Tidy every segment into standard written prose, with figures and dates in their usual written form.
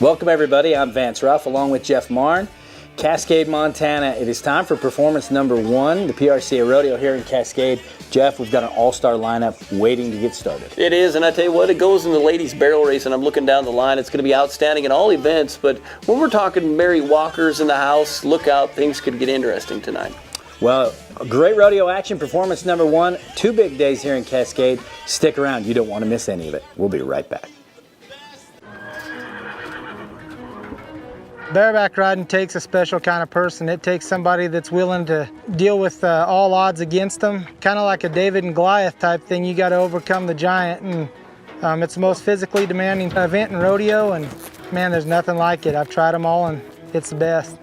Welcome everybody, I'm Vance Ruff along with Jeff Marn. Cascade, Montana. It is time for performance number 1, the PRCA Rodeo here in Cascade. Jeff, we've got an all-star lineup waiting to get started. It is, and I tell you what, it goes in the ladies barrel race, and I'm looking down the line. It's going to be outstanding in all events, but when we're talking Mary Walkers in the house, look out, things could get interesting tonight. Well, great rodeo action, performance number 1, 2 big days here in Cascade. Stick around, you don't want to miss any of it. We'll be right back. Bareback riding takes a special kind of person. It takes somebody that's willing to deal with all odds against them. Kind of like a David and Goliath type thing. You got to overcome the giant, and it's the most physically demanding event in rodeo, and man, there's nothing like it. I've tried them all, and it's the best.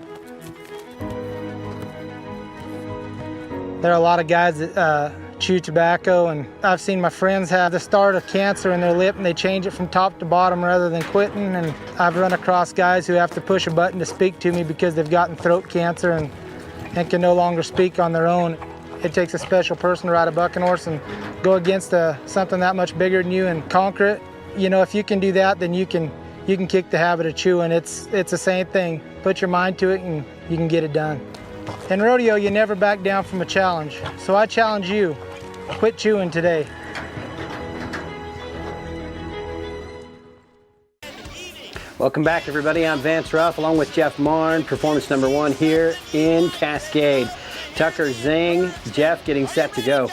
There are a lot of guys that chew tobacco, and I've seen my friends have the start of cancer in their lip and they change it from top to bottom rather than quitting, and I've run across guys who have to push a button to speak to me because they've gotten throat cancer and can no longer speak on their own. It takes a special person to ride a bucking horse and go against something that much bigger than you and conquer it. You know, if you can do that, then you can kick the habit of chewing. It's the same thing. Put your mind to it and you can get it done. In rodeo, you never back down from a challenge. So I challenge you, quit chewing today. Welcome back everybody, I'm Vance Ruff along with Jeff Marn. Performance number 1 here in Cascade. Tucker, Zing, Jeff getting set to go.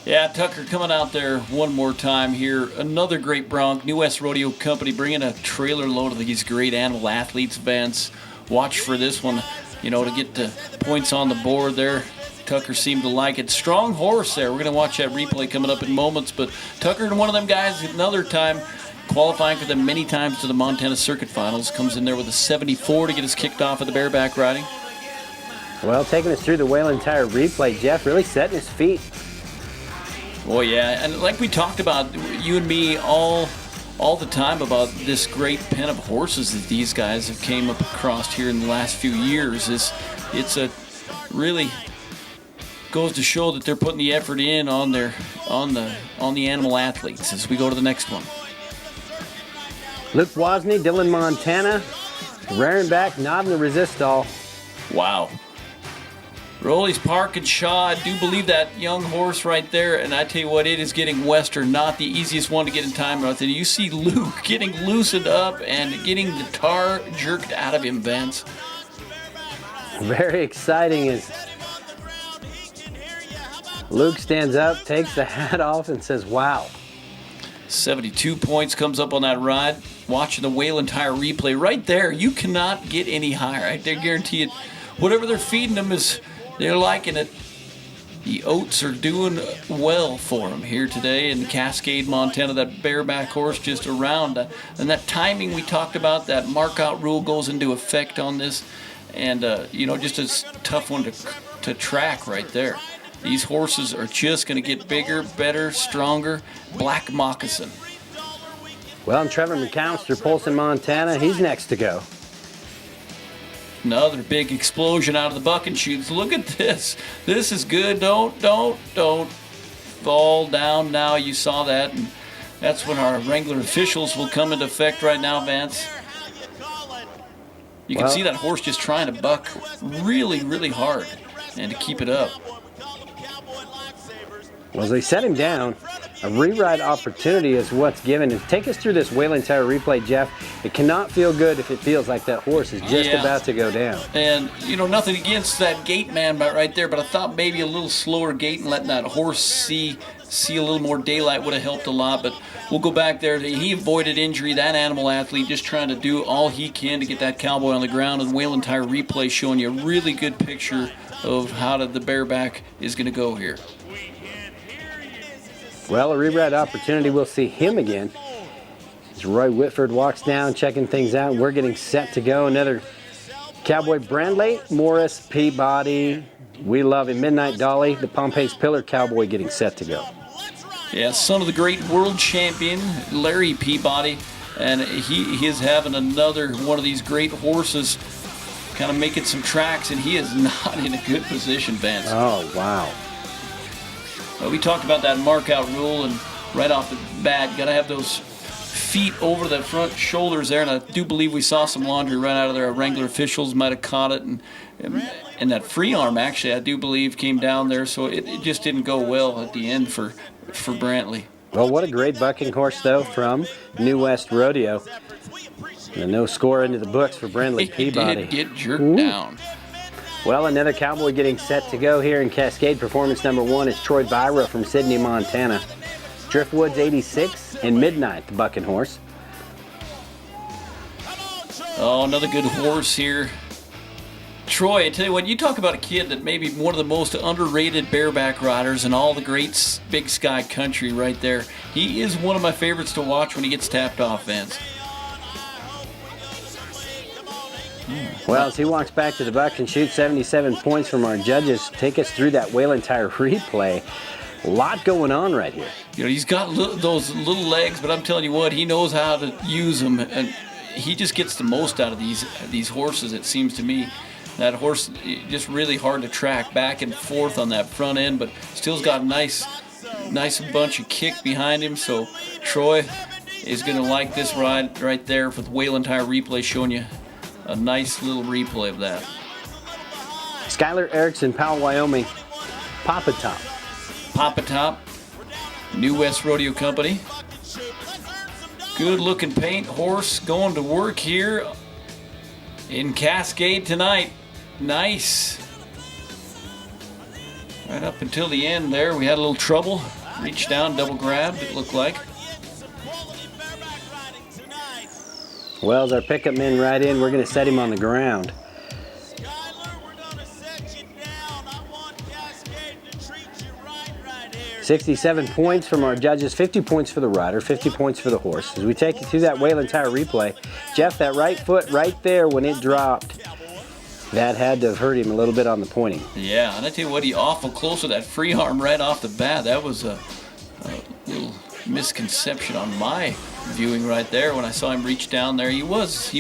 Yeah, Tucker coming out there one more time here. Another great Bronc. New West Rodeo Company bringing a trailer load of these great animal athletes, Vance. Watch for this one, you know, to get the points on the board there. Tucker seemed to like it. Strong horse there. We're going to watch that replay coming up in moments. But Tucker, one of them guys, another time, qualifying for them many times to the Montana Circuit Finals, comes in there with a 74 to get us kicked off of the bareback riding. Well, taking us through the Whalen Tire replay, Jeff really setting his feet. Oh, yeah. And like we talked about, you and me all the time about this great pen of horses that these guys have came up across here in the last few years. It's a really goes to show that they're putting the effort in on the animal athletes as we go to the next one. Luke Wozni, Dillon, Montana, rearing back, nodding the resistol. Wow. Rolly's Park and Shaw, I do believe that young horse right there, and I tell you what, it is getting Western, not the easiest one to get in time. Right there. You see Luke getting loosened up and getting the tar jerked out of him, Vance. Very exciting as Luke stands up, takes the hat off, and says, wow. 72 points comes up on that ride. Watching the Whalen Tire replay right there, you cannot get any higher. I guarantee it. Whatever they're feeding them they're liking it. The oats are doing well for them here today in Cascade, Montana. That bareback horse just around. And that timing we talked about, that mark-out rule goes into effect on this. And, just a tough one to track right there. These horses are just going to get bigger, better, stronger. Black Moccasin. Well, and Trevor Mcallister, Polson, Montana, he's next to go. Another big explosion out of the bucking chutes. Look at this. This is good. Don't fall down now. You saw that. And that's when our Wrangler officials will come into effect right now, Vance. You can see that horse just trying to buck really, really hard and to keep it up. Well, as they set him down, a reride opportunity is what's given. And take us through this Whalen Tire replay, Jeff. It cannot feel good if it feels like that horse is just about to go down. And, nothing against that gate man right there, but I thought maybe a little slower gait and letting that horse see a little more daylight would have helped a lot. But we'll go back there. He avoided injury. That animal athlete just trying to do all he can to get that cowboy on the ground. And Whalen Tire replay showing you a really good picture of how the bareback is going to go here. Well, a reride opportunity, we'll see him again. As Roy Whitford walks down, checking things out. We're getting set to go. Another Cowboy Brandley, Morris, Peabody. We love him. Midnight Dolly, the Pompey's Pillar Cowboy getting set to go. Yeah, son of the great world champion, Larry Peabody. And he is having another one of these great horses kind of making some tracks, and he is not in a good position, Vance. Oh, wow. We talked about that mark-out rule, and right off the bat, got to have those feet over the front shoulders there, and I do believe we saw some laundry run out of there. Our Wrangler officials might have caught it, and that free arm actually I do believe came down there, so it just didn't go well at the end for Brantley. Well, what a great bucking horse, though, from New West Rodeo. And no score into the books for Brindley Peabody. He did get jerked down. Well, another cowboy getting set to go here in Cascade. Performance number 1 is Troy Byra from Sidney, Montana. Driftwood's 86 and Midnight, the bucking horse. Oh, another good horse here. Troy, I tell you what, you talk about a kid that may be one of the most underrated bareback riders in all the great Big Sky country right there. He is one of my favorites to watch when he gets tapped off, Vance. Well, as he walks back to the buck and shoots 77 points from our judges, take us through that Whalen Tire replay. A lot going on right here. You know, he's got those little legs, but I'm telling you what, he knows how to use them, and he just gets the most out of these horses, it seems to me. That horse just really hard to track back and forth on that front end, but still's got a nice bunch of kick behind him. So Troy is going to like this ride right there for the Whalen Tire replay, showing you a nice little replay of that. Skylar Erickson, Powell, Wyoming. Papa Top. Papa Top, New West Rodeo Company. Good looking paint horse going to work here in Cascade tonight. Nice. Right up until the end there, we had a little trouble. Reached down, double grabbed, it looked like. Well, as our pickup men ride in, we're going to set him on the ground. 67 points from our judges, 50 points for the rider, 50 points for the horse. As we take you through that Whalen Tire replay, Jeff, that right foot right there when it dropped, that had to have hurt him a little bit on the pointing. Yeah, and I tell you what, he awful close to that free arm right off the bat. That was a little misconception on my viewing right there when I saw him reach down there. He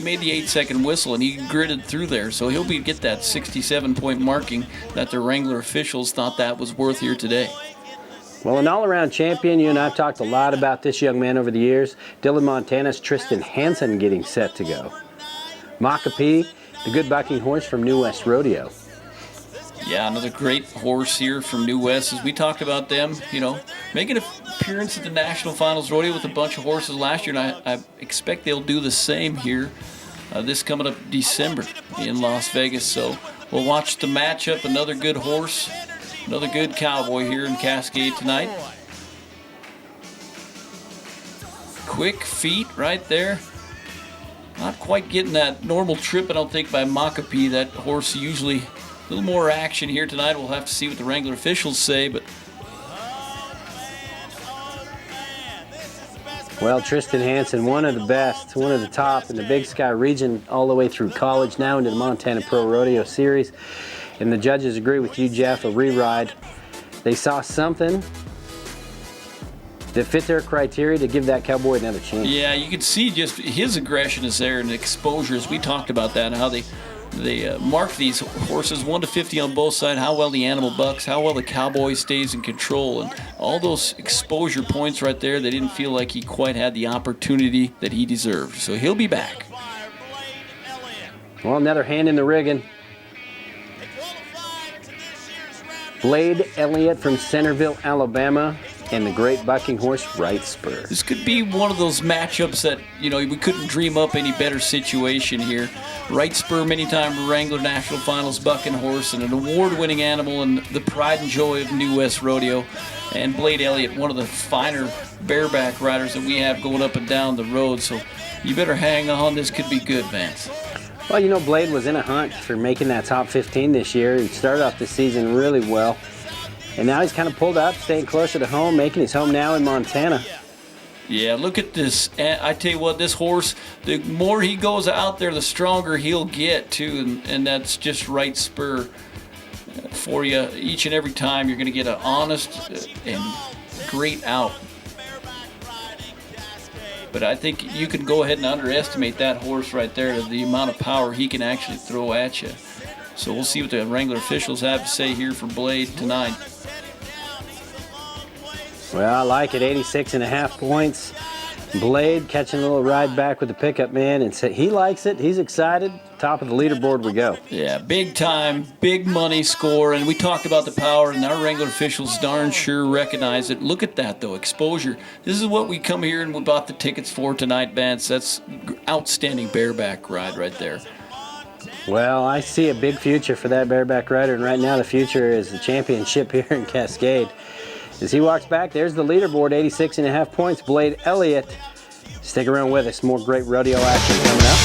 made the 8-second whistle and he gritted through there, so he'll get that 67-point marking that the Wrangler officials thought that was worth here today. Well, an all-around champion. You and I have talked a lot about this young man over the years. Dillon, Montana's Tristan Hansen getting set to go. Macapee, the good bucking horse from New West Rodeo. Yeah, another great horse here from New West. As we talked about them, making an appearance at the National Finals Rodeo with a bunch of horses last year, and I expect they'll do the same here this coming up December in Las Vegas. So we'll watch the matchup. Another good horse, another good cowboy here in Cascade tonight. Quick feet right there. Not quite getting that normal trip, I don't think, by Macapee. That horse usually a little more action here tonight. We'll have to see what the Wrangler officials say, but well, Tristan Hansen, one of the best, one of the top in the Big Sky region all the way through college, now into the Montana Pro Rodeo Series. And the judges agree with you, Jeff, a re-ride. They saw something that fit their criteria to give that cowboy another chance. Yeah, you can see just his aggression is there and exposure, as we talked about that, and how they mark these horses 1 to 50 on both sides, how well the animal bucks, how well the cowboy stays in control, and all those exposure points right there. They didn't feel like he quite had the opportunity that he deserved, so he'll be back. Well, another hand in the rigging. Blade Elliott from Centerville, Alabama, and the great bucking horse Right Spur. This could be one of those matchups that, we couldn't dream up any better situation here. Right Spur, many-time Wrangler National Finals bucking horse and an award-winning animal and the pride and joy of New West Rodeo. And Blade Elliott, one of the finer bareback riders that we have going up and down the road. So you better hang on. This could be good, Vance. Well, Blade was in a hunt for making that top 15 this year. He started off the season really well. And now he's kind of pulled up, staying closer to home, making his home now in Montana. Yeah, look at this. I tell you what, this horse, the more he goes out there, the stronger he'll get, too. And that's just Right Spur for you. Each and every time, you're going to get an honest and great out. But I think you can go ahead and underestimate that horse right there, the amount of power he can actually throw at you. So we'll see what the Wrangler officials have to say here for Blade tonight. Well, I like it. 86.5 points. Blade catching a little ride back with the pickup man, and he likes it. He's excited. Top of the leaderboard we go. Yeah, big time, big money score, and we talked about the power, and our Wrangler officials darn sure recognize it. Look at that, though, exposure. This is what we come here and we bought the tickets for tonight, Vance. That's outstanding bareback ride right there. Well, I see a big future for that bareback rider, and right now the future is the championship here in Cascade. As he walks back, there's the leaderboard, 86.5 points. Blade Elliott. Stick around with us. More great rodeo action coming up.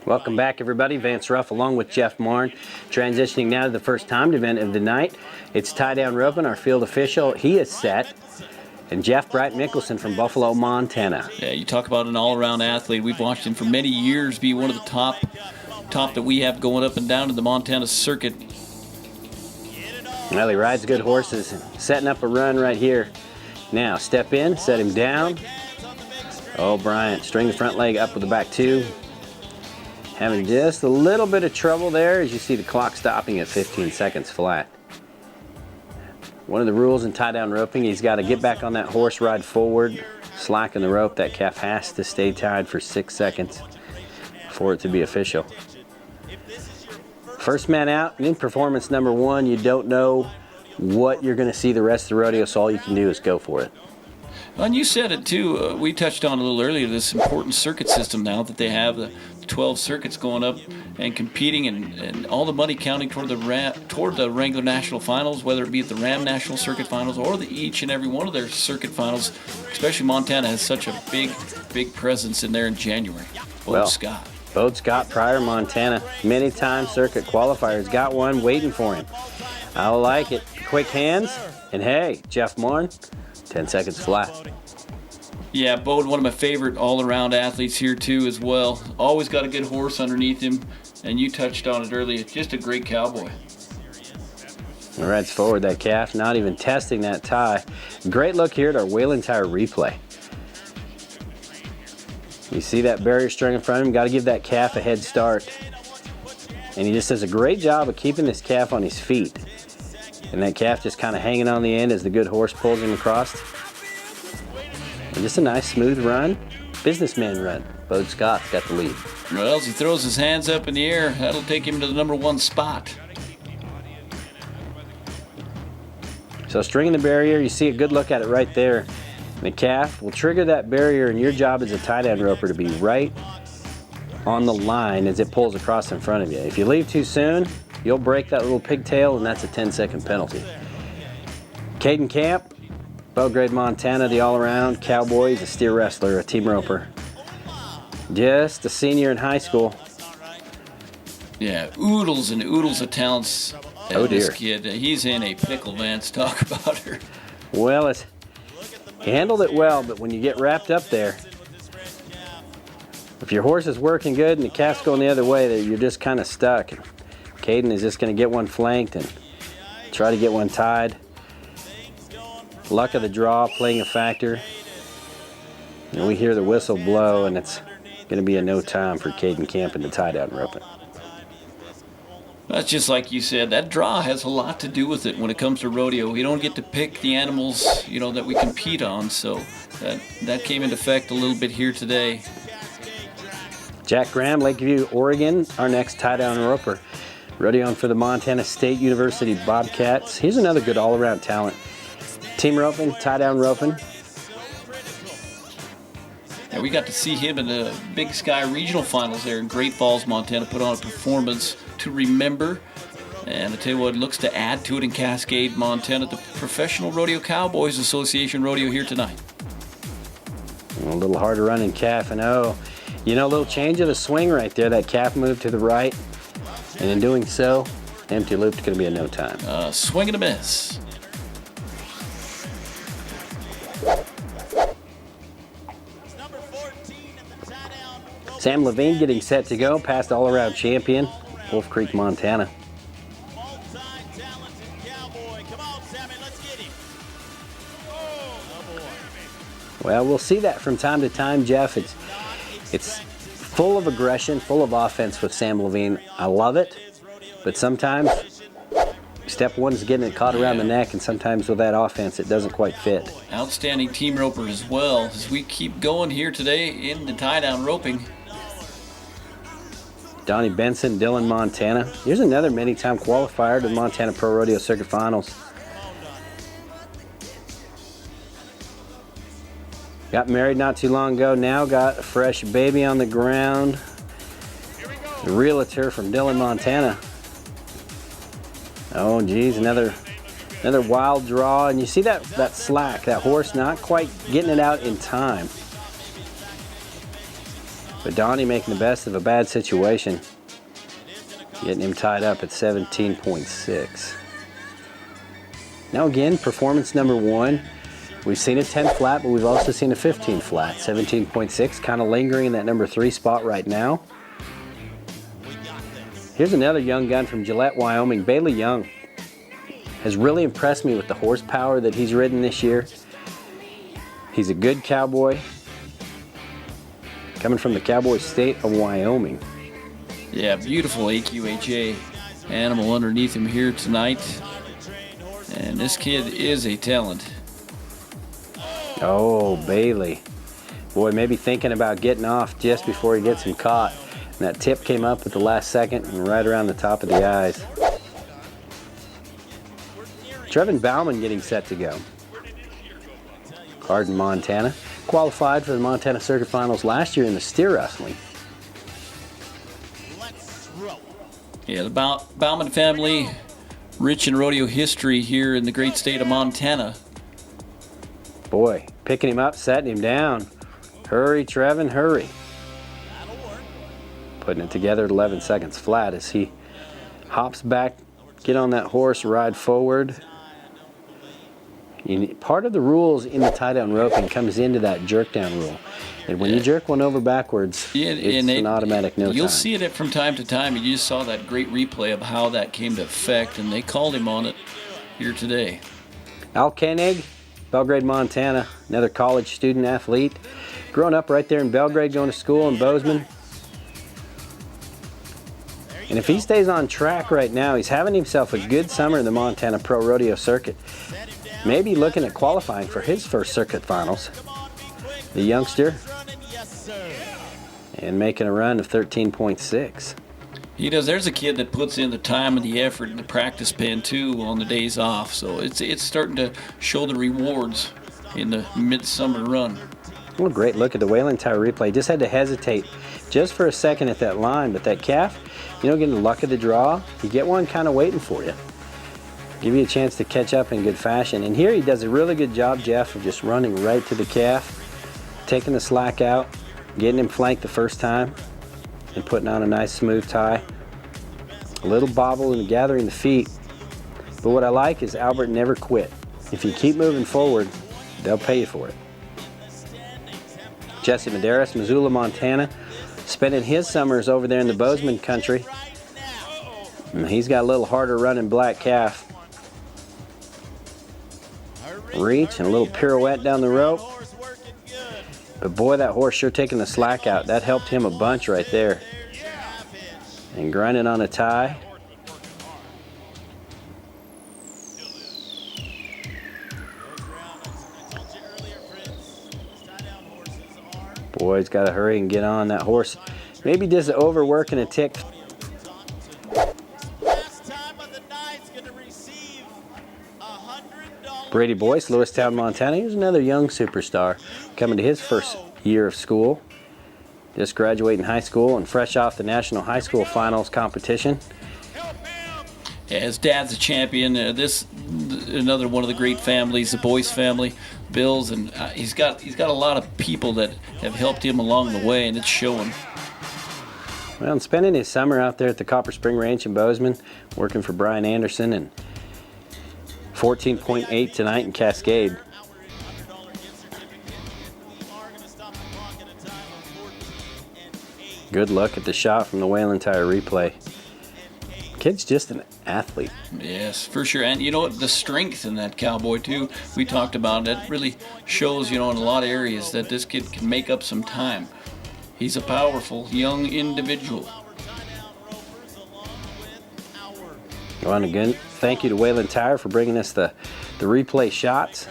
Welcome back, everybody. Vance Ruff along with Jeff Marn. Transitioning now to the first timed event of the night. It's tie-down roping. Our field official, he is set. And Jeff Bright Mickelson from Buffalo, Montana. Yeah, you talk about an all-around athlete. We've watched him for many years be one of the top that we have going up and down to the Montana circuit. Well, he rides good horses. Setting up a run right here. Now, step in, set him down. Oh, Bryant, string the front leg up with the back two. Having just a little bit of trouble there as you see the clock stopping at 15 seconds flat. One of the rules in tie-down roping, he's got to get back on that horse, ride forward, slacken the rope. That calf has to stay tied for 6 seconds for it to be official. First man out, and in performance number one, you don't know what you're going to see the rest of the rodeo, so all you can do is go for it. And you said it too, we touched on a little earlier, this important circuit system now that they have, the 12 circuits going up and competing, and all the money counting toward the Wrangler National Finals, whether it be at the Ram National Circuit Finals or each and every one of their circuit finals. Especially Montana has such a big presence in there in January. Beau Scott. Beau Scott, Pryor, Montana, many-time circuit qualifiers. Got one waiting for him. I like it. Quick hands, and hey, Jeff Marn, 10 seconds flat. Yeah, Beau, one of my favorite all-around athletes here too as well. Always got a good horse underneath him, and you touched on it earlier. Just a great cowboy. Rides forward that calf, not even testing that tie. Great look here at our Whalen Tire replay. You see that barrier strung in front of him, got to give that calf a head start. And he just does a great job of keeping this calf on his feet. And that calf just kind of hanging on the end as the good horse pulls him across. And just a nice smooth run, businessman run. Beau Scott's got the lead. Well, as he throws his hands up in the air, that'll take him to the number one spot. So stringing the barrier, you see a good look at it right there. The calf will trigger that barrier, and your job as a tie-down roper to be right on the line as it pulls across in front of you. If you leave too soon, you'll break that little pigtail, and that's a 10-second penalty. Caden Camp, Belgrade, Montana, the all-around cowboy. He's a steer wrestler, a team roper. Just a senior in high school. Yeah, oodles and oodles of talents. Oh, dear. This kid, he's in a pickle, Vance. Talk about her. Well, he handled it well, but when you get wrapped up there, if your horse is working good and the calf's going the other way, you're just kind of stuck. Caden is just going to get one flanked and try to get one tied. Luck of the draw playing a factor. And we hear the whistle blow, and it's going to be a no time for Caden Camp in the tie-down roping. That's just like you said. That draw has a lot to do with it when it comes to rodeo. We don't get to pick the animals, that we compete on, so that came into effect a little bit here today. Jack Graham, Lakeview, Oregon, our next tie-down roper. Rodeoing for the Montana State University Bobcats. Here's another good all-around talent. Team roping, tie-down roping. And we got to see him in the Big Sky Regional Finals there in Great Falls, Montana. Put on a performance to remember. And I tell you what, it looks to add to it in Cascade, Montana, the Professional Rodeo Cowboys Association Rodeo here tonight. A little harder running calf, and oh, you know, a little change of the swing right there. That calf moved to the right, and in doing so, empty loop's going to be a no time. Swing and a miss. Sam Levine getting set to go, past all-around champion, Wolf Creek, Montana. Well, we'll see that from time to time, Jeff. It's full of aggression, full of offense with Sam Levine. I love it, but sometimes step one's getting it caught around the neck, and sometimes with that offense, it doesn't quite fit. Outstanding team roper as well. As we keep going here today in the tie-down roping. Donnie Benson, Dillon, Montana. Here's another many-time qualifier to the Montana Pro Rodeo Circuit Finals. Got married not too long ago, now got a fresh baby on the ground. The realtor from Dillon, Montana. Oh geez, another wild draw, and you see that slack, that horse not quite getting it out in time. But Donnie making the best of a bad situation, getting him tied up at 17.6. Now again, performance number one. We've seen a 10 flat, but we've also seen a 15 flat. 17.6, kind of lingering in that number 3 spot right now. Here's another young gun from Gillette, Wyoming. Bailey Young has really impressed me with the horsepower that he's ridden this year. He's a good cowboy, coming from the cowboy state of Wyoming. Yeah, beautiful AQHA animal underneath him here tonight. And this kid is a talent. Oh, Bailey. Boy, maybe thinking about getting off just before he gets him caught. And that tip came up at the last second and right around the top of the eyes. Trevor Bauman getting set to go. Hardin, Montana. Qualified for the Montana Circuit Finals last year in the steer wrestling. Yeah, the Bauman family, rich in rodeo history here in the great state of Montana. Boy, picking him up, setting him down. Hurry, Trevin, hurry. Putting it together at 11 seconds flat as he hops back, get on that horse, ride forward. Part of the rules in the tie-down roping comes into that jerk-down rule. And when you jerk one over backwards, it's an automatic no time. You'll see it from time to time, and you just saw that great replay of how that came to effect, and they called him on it here today. Al Koenig, Belgrade, Montana, another college student athlete. Growing up right there in Belgrade, going to school in Bozeman. And if he stays on track right now, he's having himself a good summer in the Montana Pro Rodeo Circuit. Maybe looking at qualifying for his first circuit finals. The youngster, and making a run of 13.6. He does. There's a kid that puts in the time and the effort in the practice pen too on the days off. So it's starting to show the rewards in the midsummer run. What a great look at the Whalen Tower replay. Just had to hesitate just for a second at that line, but that calf, you know, getting the luck of the draw, you get one kind of waiting for you. Give you a chance to catch up in good fashion. And here he does a really good job, Jeff, of just running right to the calf, taking the slack out, getting him flanked the first time, and putting on a nice smooth tie. A little bobble and gathering the feet. But what I like is Albert never quit. If you keep moving forward, they'll pay you for it. Jesse Medeiros, Missoula, Montana, spending his summers over there in the Bozeman country. And he's got a little harder running black calf. Reach and a little pirouette down the rope. But boy, that horse sure taking the slack out. That helped him a bunch right there. And grinding on a tie. Boy, he's got to hurry and get on that horse. Maybe just overworking a tick. Brady Boyce, Lewistown, Montana. Here's another young superstar coming to his first year of school. Just graduating high school and fresh off the National High School Finals competition. Yeah, his dad's a champion. Another one of the great families, the Boyce family, Bills, and he's got a lot of people that have helped him along the way, and it's showing. Well, and spending his summer out there at the Copper Spring Ranch in Bozeman, working for Brian Anderson, and 14.8 tonight in Cascade. Good look at the shot from the Whalen Tire replay. Kid's just an athlete. Yes, for sure. And you know what? The strength in that cowboy, too, we talked about. It really shows, in a lot of areas that this kid can make up some time. He's a powerful young individual. Well, and again, thank you to Whalen Tire for bringing us the replay shots.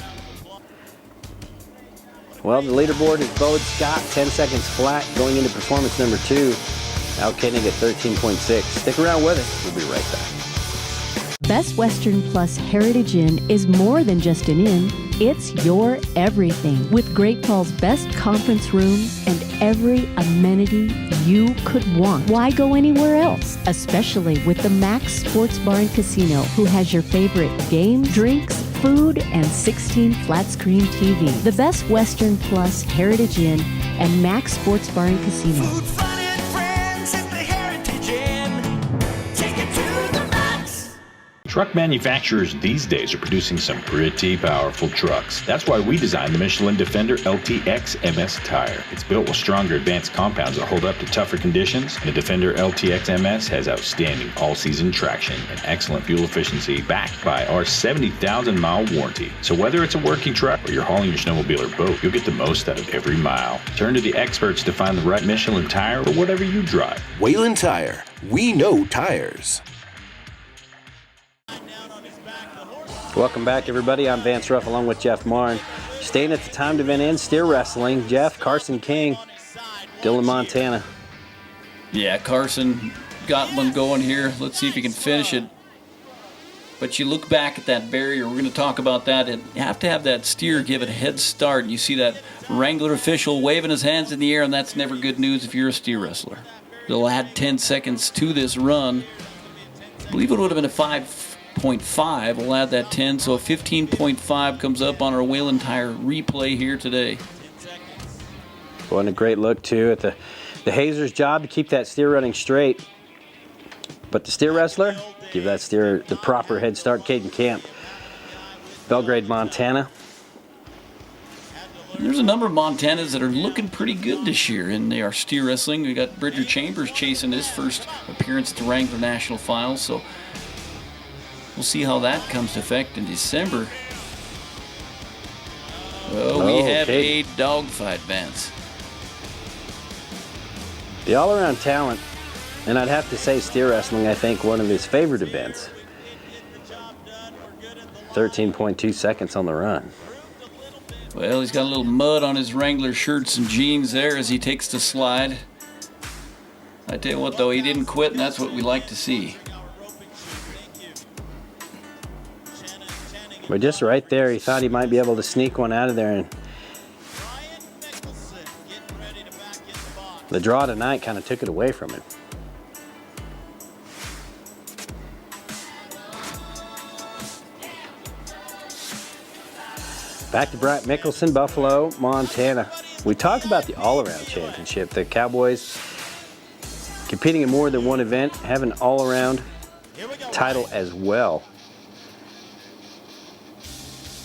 Well, the leaderboard is Bode Scott, 10 seconds flat, going into performance number 2. Al Koenig at 13.6. Stick around with us. We'll be right back. Best Western Plus Heritage Inn is more than just an inn. It's your everything, with Great Falls' best conference rooms and every amenity you could want. Why go anywhere else? Especially with the Max Sports Bar and Casino, who has your favorite games, drinks, food, and 16 flat-screen TV. The Best Western Plus Heritage Inn and Max Sports Bar and Casino. Food, fun, and friends at the Heritage Inn. Take it to the max. Truck manufacturers these days are producing some pretty powerful trucks. That's why we designed the Michelin Defender LTX MS tire. It's built with stronger advanced compounds that hold up to tougher conditions. The Defender LTX MS has outstanding all-season traction and excellent fuel efficiency backed by our 70,000-mile warranty. So whether it's a working truck or you're hauling your snowmobile or boat, you'll get the most out of every mile. Turn to the experts to find the right Michelin tire for whatever you drive. Whalen Tire. We know tires. Welcome back, everybody. I'm Vance Ruff along with Jeff Marn. Staying at the timed event in steer wrestling, Jeff, Carson King, Dillon, Montana. Yeah, Carson got one going here. Let's see if he can finish it. But you look back at that barrier, we're going to talk about that, and you have to have that steer give it a head start. And you see that Wrangler official waving his hands in the air, and that's never good news if you're a steer wrestler. They'll add 10 seconds to this run. I believe it would have been a 5.5. We'll add that 10, so a 15.5 comes up on our Whalen Tire replay here today. Well, and a great look, too, at the hazer's job to keep that steer running straight. But the steer wrestler, give that steer the proper head start. Caden Camp, Belgrade, Montana. There's a number of Montanas that are looking pretty good this year in our steer wrestling. We got Bridger Chambers chasing his first appearance at the Wrangler National Finals, so we'll see how that comes to effect in December. Oh, we have a dogfight, Vance. The all-around talent, and I'd have to say steer wrestling, I think, one of his favorite events. 13.2 seconds on the run. Well, he's got a little mud on his Wrangler shirts and jeans there as he takes the slide. I tell you what, though, he didn't quit, and that's what we like to see. But just right there, he thought he might be able to sneak one out of there, and the draw tonight kind of took it away from him. Back to Brett Mickelson, Buffalo, Montana. We talked about the all-around championship. The Cowboys competing in more than one event, have an all-around title as well.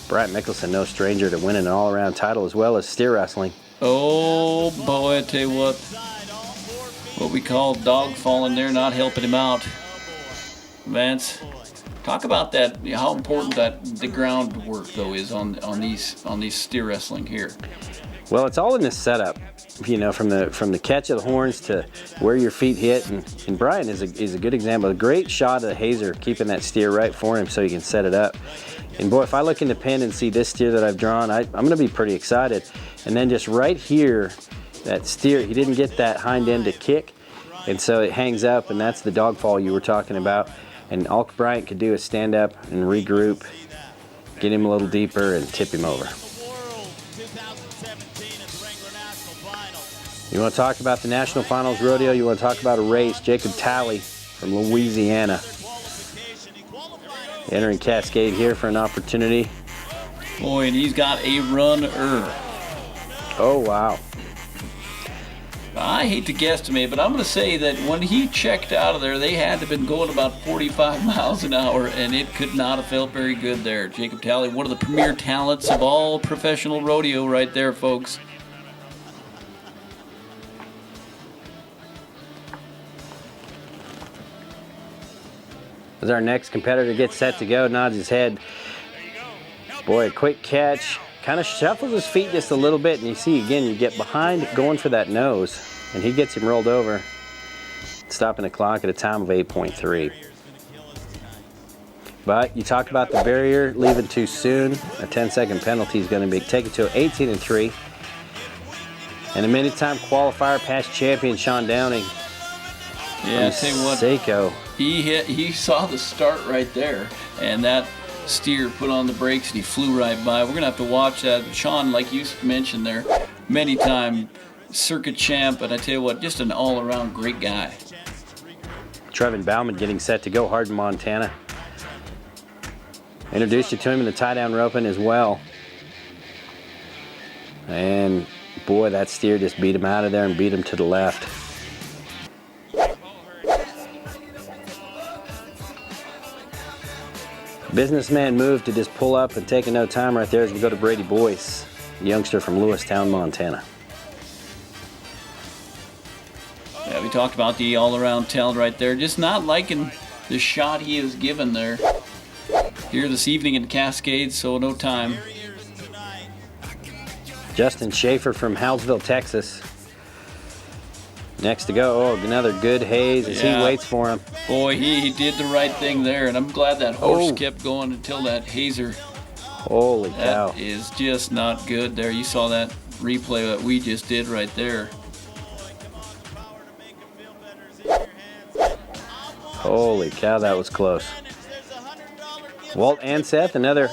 Brett Mickelson, no stranger to winning an all-around title as well as steer wrestling. Oh boy, I tell you what we call dog falling there, not helping him out. Vance, talk about that, how important that the groundwork though is on these steer wrestling here. Well, it's all in the setup, from the catch of the horns to where your feet hit, and Brian is a good example. A great shot of the hazer, keeping that steer right for him so he can set it up. And boy, if I look in the pen and see this steer that I've drawn, I'm going to be pretty excited. And then just right here, that steer, he didn't get that hind end to kick, and so it hangs up, and that's the dog fall you were talking about. And all Bryant could do is stand up and regroup, get him a little deeper, and tip him over. You want to talk about the National Finals Rodeo? You want to talk about a race? Jacob Talley from Louisiana entering Cascade here for an opportunity. Boy, and he's got a runner. Oh, wow. I hate to guesstimate, but I'm going to say that when he checked out of there, they had to have been going about 45 miles an hour, and it could not have felt very good there. Jacob Talley, one of the premier talents of all professional rodeo right there, folks. As our next competitor gets set to go, nods his head. Boy, a quick catch. Kind of shuffles his feet just a little bit, and you see again, you get behind going for that nose, and he gets him rolled over, stopping the clock at a time of 8.3. But you talk about the barrier leaving too soon. A 10-second penalty is going to be taken to 18-3. And a many-time qualifier, past champion Sean Downing. Yeah, I tell you what, Seiko. he saw the start right there, and that steer put on the brakes and he flew right by. We're gonna have to watch that. Sean, like you mentioned there, many time circuit champ, and I tell you what, just an all-around great guy. Trevor Bauman getting set to go hard in Montana. Introduced you to him in the tie-down roping as well. And boy, that steer just beat him out of there and beat him to the left. Businessman move to just pull up and take a no time right there as we go to Brady Boise, a youngster from Lewistown, Montana. Yeah, we talked about the all-around talent right there. Just not liking the shot he is given there. Here this evening in Cascade, so no time. Justin Schaefer from Howellsville, Texas. Next to go, oh, another good haze as he waits for him. Boy, he did the right thing there, and I'm glad that horse kept going until that hazer. Holy cow. That is just not good there. You saw that replay that we just did right there. Holy cow, that was close. Walt Anseth, another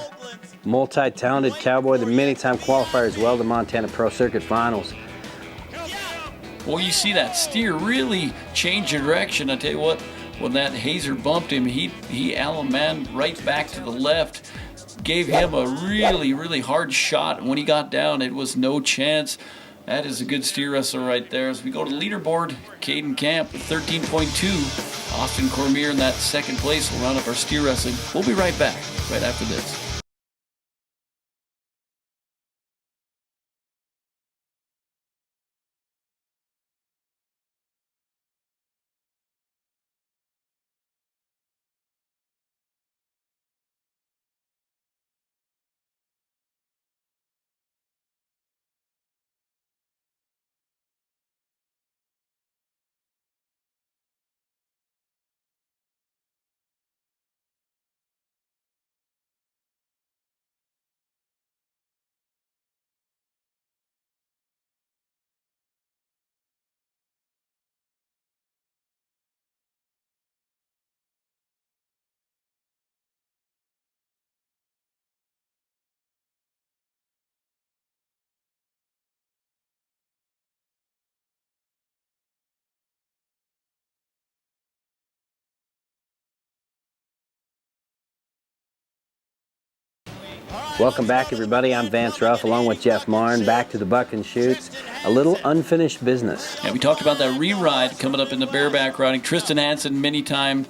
multi-talented cowboy, the many-time qualifier as well, the Montana Pro Circuit Finals. Well, you see that steer really change the direction. I tell you what, when that hazer bumped him, he Allen man right back to the left, gave him a really, really hard shot. And when he got down, it was no chance. That is a good steer wrestler right there. As we go to the leaderboard, Caden Camp with 13.2. Austin Cormier in that second place will round up our steer wrestling. We'll be right back right after this. Welcome back, everybody. I'm Vance Ruff along with Jeff Marn. Back to the Buck and Shoots. A little unfinished business. Yeah, we talked about that re-ride coming up in the bareback riding. Tristan Hansen, many-time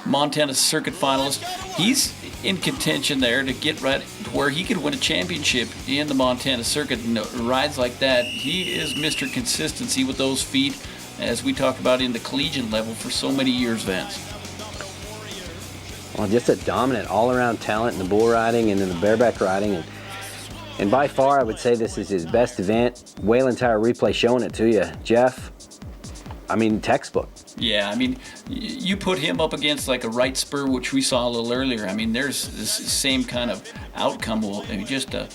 Montana Circuit finalist. He's in contention there to get right to where he could win a championship in the Montana Circuit. And rides like that, he is Mr. Consistency with those feet, as we talked about in the collegiate level for so many years, Vance. Well, just a dominant all-around talent in the bull riding and in the bareback riding. And by far, I would say this is his best event. Whalen Tire Replay showing it to you. Jeff, I mean, textbook. Yeah, I mean, you put him up against like a right spur, which we saw a little earlier. I mean, there's this same kind of outcome. Well, I mean, just a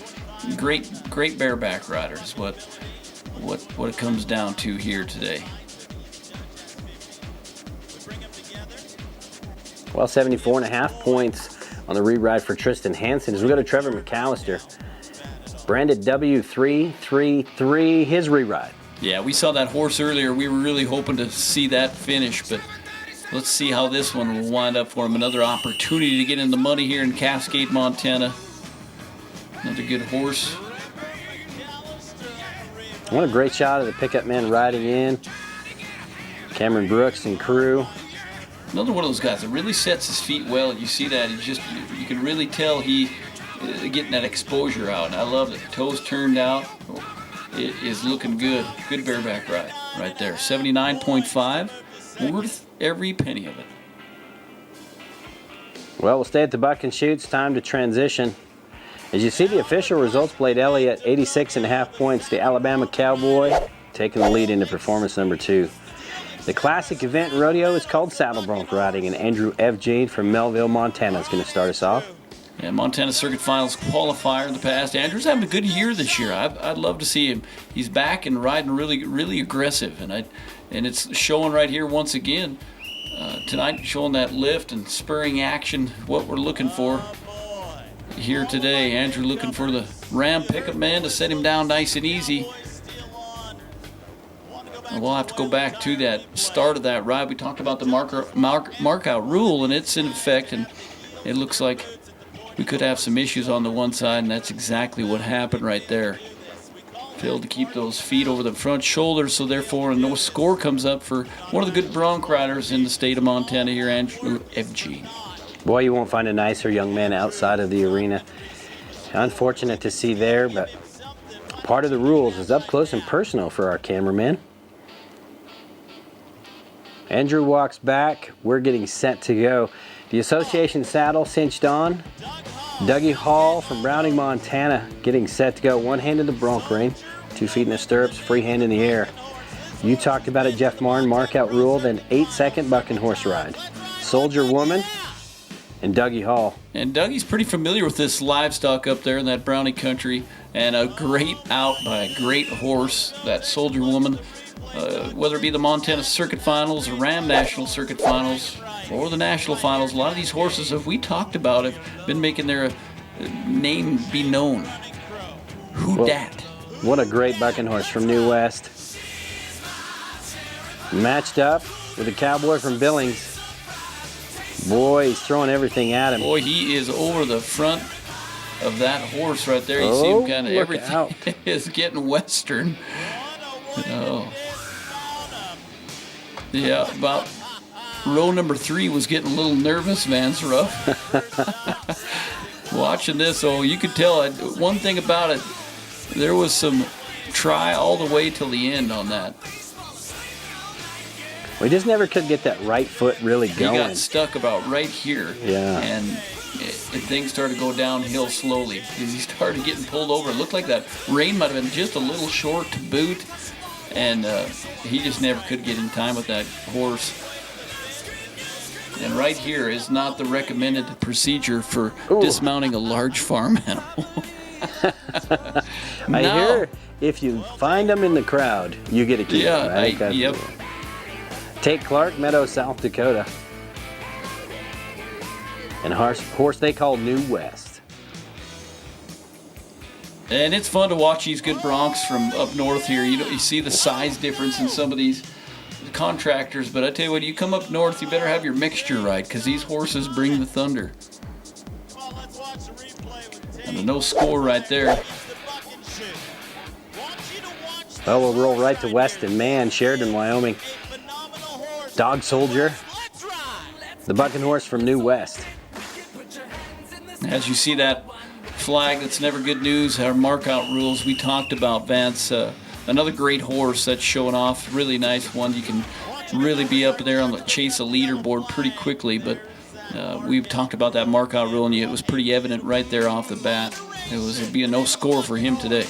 great bareback rider is what it comes down to here today. Well, 74.5 points on the re-ride for Tristan Hansen. As we go to Trevor Mcallister, branded W333, his re-ride. Yeah, we saw that horse earlier. We were really hoping to see that finish, but let's see how this one will wind up for him. Another opportunity to get in the money here in Cascade, Montana. Another good horse. What a great shot of the pickup man riding in. Cameron Brooks and crew. Another one of those guys that really sets his feet well. You see that, you can really tell he getting that exposure out. And I love it. Toes turned out. It is looking good. Good bareback ride right there. 79.5. Worth every penny of it. Well, we'll stay at the buck and shoots. Time to transition. As you see the official results, Blade Elliott, 86.5 points. The Alabama Cowboy taking the lead into performance number 2. The classic event rodeo is called Saddle Bronc Riding, and Andrew Evgene from Melville, Montana is going to start us off. Yeah, Montana Circuit Finals qualifier in the past. Andrew's having a good year this year. I'd love to see him. He's back and riding really aggressive, and it's showing right here once again tonight, showing that lift and spurring action, what we're looking for here today. Andrew looking for the Ram pickup man to set him down nice and easy. And we'll have to go back to that start of that ride. We talked about the mark out rule, and it's in effect, and it looks like we could have some issues on the one side, and that's exactly what happened right there. Failed to keep those feet over the front shoulders, so therefore a no score comes up for one of the good bronc riders in the state of Montana here, Andrew Evgene. Boy, you won't find a nicer young man outside of the arena. Unfortunate to see there, but part of the rules is up close and personal for our cameraman. Andrew walks back. We're getting set to go. The association saddle cinched on. Dougie Hall from Browning, Montana, getting set to go. One hand in the bronc rein, 2 feet in the stirrups, free hand in the air. You talked about it, Jeff Martin, mark out rule, then 8-second buck and horse ride. Soldier Woman and Dougie Hall. And Dougie's pretty familiar with this livestock up there in that Browning country, and a great out by a great horse, that Soldier Woman. Whether it be the Montana Circuit Finals or Ram National Circuit Finals or the National Finals, a lot of these horses that we talked about have been making their name be known. Who dat? What a great bucking horse from New West. Matched up with a cowboy from Billings. Boy, he's throwing everything at him. Boy, he is over the front of that horse right there. You see him kind of everything is getting western. Oh. Yeah, about row number 3 was getting a little nervous, man. It's rough. Watching this, you could tell one thing about it, there was some try all the way till the end on that. We just never could get that right foot really going. He got stuck about right here. Yeah. And things started to go downhill slowly. As he started getting pulled over, it looked like that rein might have been just a little short to boot. And he just never could get in time with that horse. And right here is not the recommended procedure for dismounting a large farm animal. I hear if you find them in the crowd, you get a keep. Yeah, right? Yep. Tate Clark, Meadows, South Dakota. And horse they call New West. And it's fun to watch these good broncs from up north here. You see the size difference in some of these contractors, but I tell you what, you come up north, you better have your mixture right, because these horses bring the thunder. And a no score right there. Well, we'll roll right to Weston, man, Sheridan, Wyoming. Dog Soldier, the bucking horse from New West. As you see that flag, that's never good news. Our mark-out rules we talked about, Vance. Another great horse that's showing off. Really nice one. You can really be up there on the chase a leaderboard pretty quickly, but we've talked about that mark-out rule, and it was pretty evident right there off the bat. It'd be a no score for him today.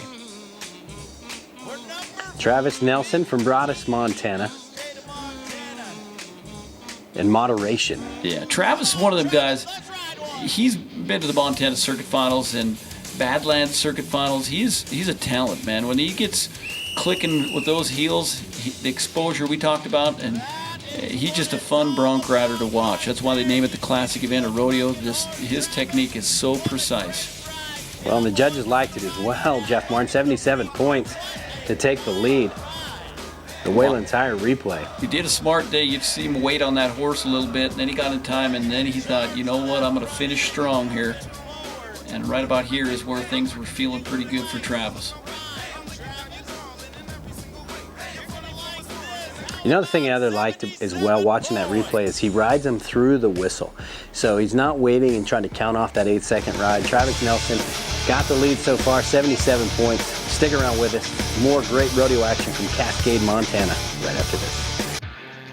Travis Nelson from Broadus, Montana. In moderation. Yeah, Travis is one of them guys. He's been to the Montana Circuit Finals and Badlands Circuit Finals. He's a talent, man. When he gets clicking with those heels, the exposure we talked about, and He's just a fun bronc rider to watch. That's why they name it the classic event of rodeo. His technique is so precise. Well, and the judges liked it as well, Jeff Martin. 77 points to take the lead. The Wayland Tire replay. He did a smart day. You'd see him wait on that horse a little bit, and then he got in time, and then he thought, you know what, I'm going to finish strong here. And right about here is where things were feeling pretty good for Travis. You know, the thing I liked as well watching that replay is he rides him through the whistle. So he's not waiting and trying to count off that 8-second ride. Travis Nelson got the lead so far, 77 points. Stick around with us. More great rodeo action from Cascade, Montana right after this.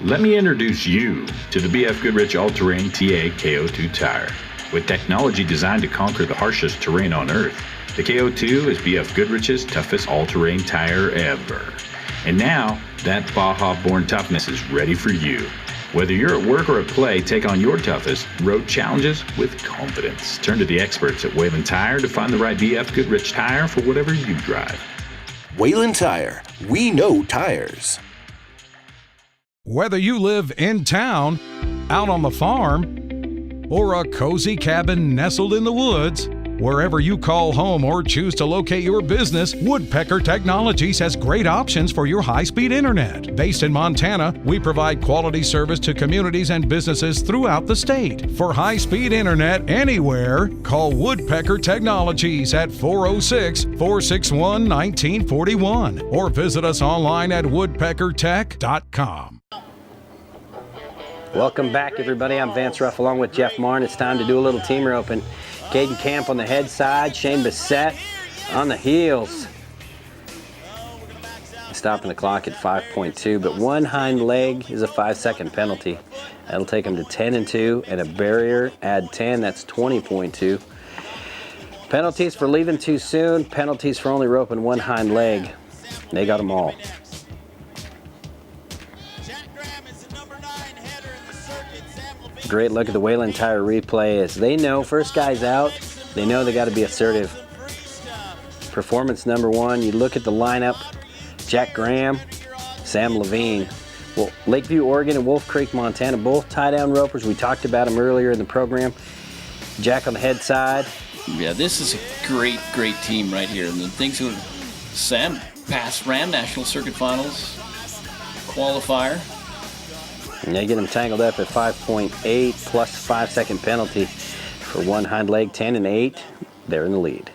Let me introduce you to the BF Goodrich All-Terrain TA KO2 tire. With technology designed to conquer the harshest terrain on Earth, the KO2 is BF Goodrich's toughest all-terrain tire ever. And now, that Baja-born toughness is ready for you. Whether you're at work or at play, take on your toughest road challenges with confidence. Turn to the experts at Wayland Tire to find the right BF Goodrich tire for whatever you drive. Wayland Tire. We know tires. Whether you live in town, out on the farm, or a cozy cabin nestled in the woods, wherever you call home or choose to locate your business, Woodpecker Technologies has great options for your high-speed internet. Based in Montana, we provide quality service to communities and businesses throughout the state. For high-speed internet anywhere, call Woodpecker Technologies at 406-461-1941 or visit us online at woodpeckertech.com. Welcome back, everybody. I'm Vance Ruff along with Jeff Martin. It's time to do a little team roping. Caden Camp on the head side, Shane Bissett on the heels. Stopping the clock at 5.2, but one hind leg is a 5-second penalty. That'll take him to 10-2, and a barrier, add 10, that's 20.2. Penalties for leaving too soon, penalties for only roping one hind leg. They got them all. Great look at the Wayland Tire replay as they know first guy's out, they know they got to be assertive. Performance number one, you look at the lineup, Jack Graham, Sam Levine. Well, Lakeview, Oregon and Wolf Creek, Montana, both tie-down ropers. We talked about them earlier in the program. Jack on the head side. Yeah, this is a great, great team right here. And the things that Sam passed Ram National Circuit Finals qualifier. And they get him tangled up at 5.8 plus 5-second penalty for one hind leg, 10-8. They're in the lead.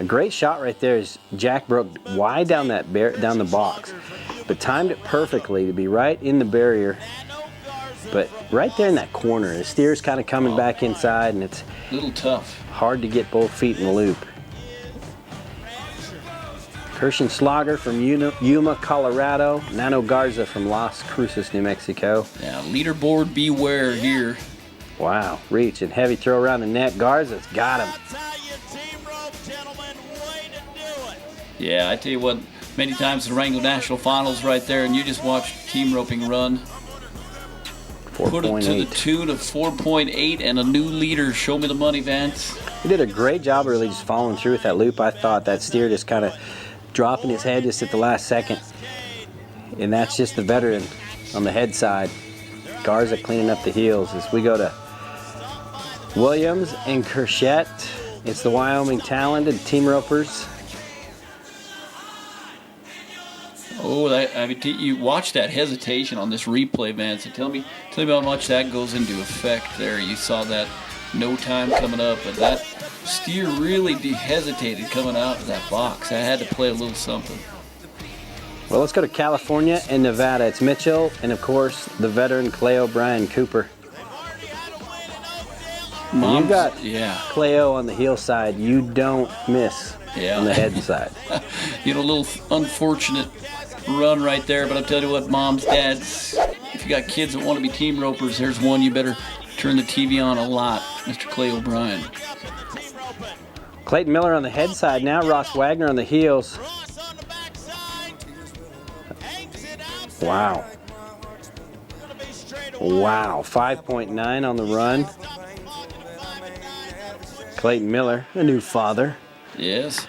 A great shot right there is Jack broke wide down down the box, but timed it perfectly to be right in the barrier. But right there in that corner, the steer's kind of coming back inside, and it's a little tough. Hard to get both feet in the loop. Kirshen Slaughter from Yuma, Colorado. Nano Garza from Las Cruces, New Mexico. Yeah, leaderboard beware here. Wow, reach and heavy throw around the net. Garza's got him. Yeah, I tell you what, many times in the Wrangler National Finals right there, and you just watch team roping run. 4.8. Put it to the tune of 4.8 and a new leader. Show me the money, Vance. He did a great job really just following through with that loop. I thought that steer just kind of dropping his head just at the last second. And that's just the veteran on the head side. Garza cleaning up the heels as we go to Williams and Kershett. It's the Wyoming talented team ropers. Oh, you watch that hesitation on this replay, Vance. Tell me how much that goes into effect there. You saw that no time coming up, but that steer really hesitated coming out of that box. I had to play a little something. Well, let's go to California and Nevada. It's Mitchell and, of course, the veteran Clay O'Brien Cooper. When you got Clayo on the heel side, you don't miss on the head side. You know, a little unfortunate run right there, but I'll tell you what, moms, dads, if you got kids that want to be team ropers, there's one you better turn the TV on a lot, Mr. Clay O'Brien. Clayton Miller on the head side now, Ross Wagner on the heels. Wow. Wow, 5.9 on the run. Clayton Miller, a new father. Yes.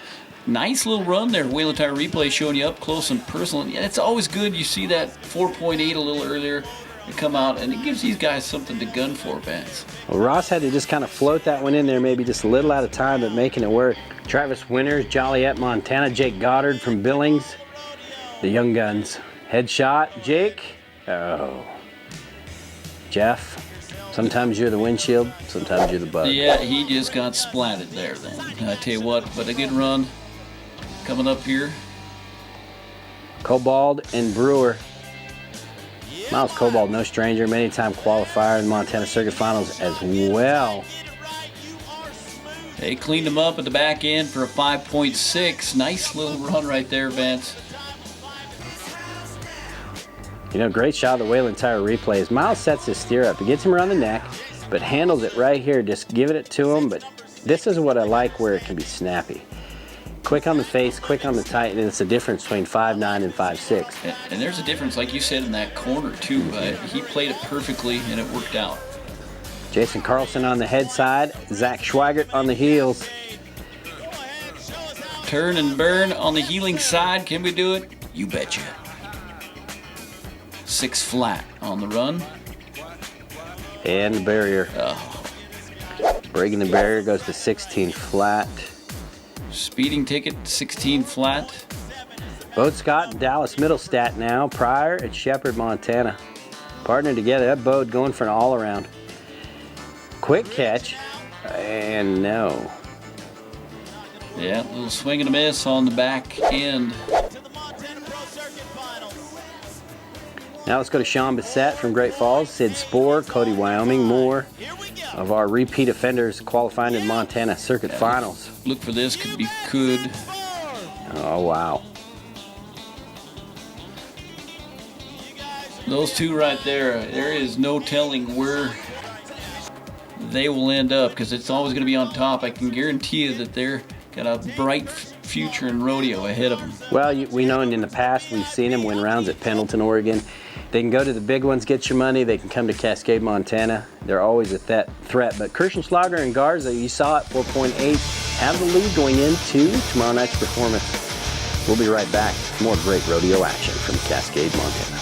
Nice little run there. Whalen Tire Replay showing you up close and personal. Yeah, it's always good. You see that 4.8 a little earlier to come out, and it gives these guys something to gun for, Vance. Well, Ross had to just kind of float that one in there, maybe just a little out of time, but making it work. Travis Winters, Joliet, Montana. Jake Goddard from Billings. The Young Guns. Headshot, Jake. Oh. Jeff. Sometimes you're the windshield, sometimes you're the bug. Yeah, he just got splatted there then. I tell you what, but a good run coming up here. Cobald and Brewer. Miles Cobald, no stranger, many-time qualifier in the Montana Circuit Finals as well. They cleaned him up at the back end for a 5.6. Nice little run right there, Vance. You know, great shot of the Whalen Tire Replays. Miles sets his steer up. He gets him around the neck, but handles it right here, just giving it to him. But this is what I like, where it can be snappy. Quick on the face, quick on the tight, and it's the difference between 5'9" and 5'6". And there's a difference, like you said, in that corner, too. He played it perfectly, and it worked out. Jason Carlson on the head side, Zach Schweigert on the heels. Turn and burn on the heeling side. Can we do it? You betcha. 6 flat on the run. And the barrier. Oh. Breaking the barrier goes to 16 flat. Speeding ticket, 16 flat. Bode Scott and Dallas Middlestat now. Pryor at Shepherd, Montana. Partnered together. That Bode going for an all-around. Quick catch. And no. Yeah, a little swing and a miss on the back end. Now let's go to Sean Bissett from Great Falls. Sid Spoor, Cody, Wyoming. More of our repeat offenders qualifying in Montana Circuit Finals. Look for this. Could. Oh, wow. Those two right there, there is no telling where they will end up, because it's always going to be on top. I can guarantee you that they're got a bright future in rodeo ahead of them. Well, we know in the past we've seen them win rounds at Pendleton, Oregon. They can go to the big ones, get your money. They can come to Cascade, Montana. They're always a threat. But Kirschenschlager and Garza, you saw it, 4.8, have the lead going into tomorrow night's performance. We'll be right back with more great rodeo action from Cascade, Montana.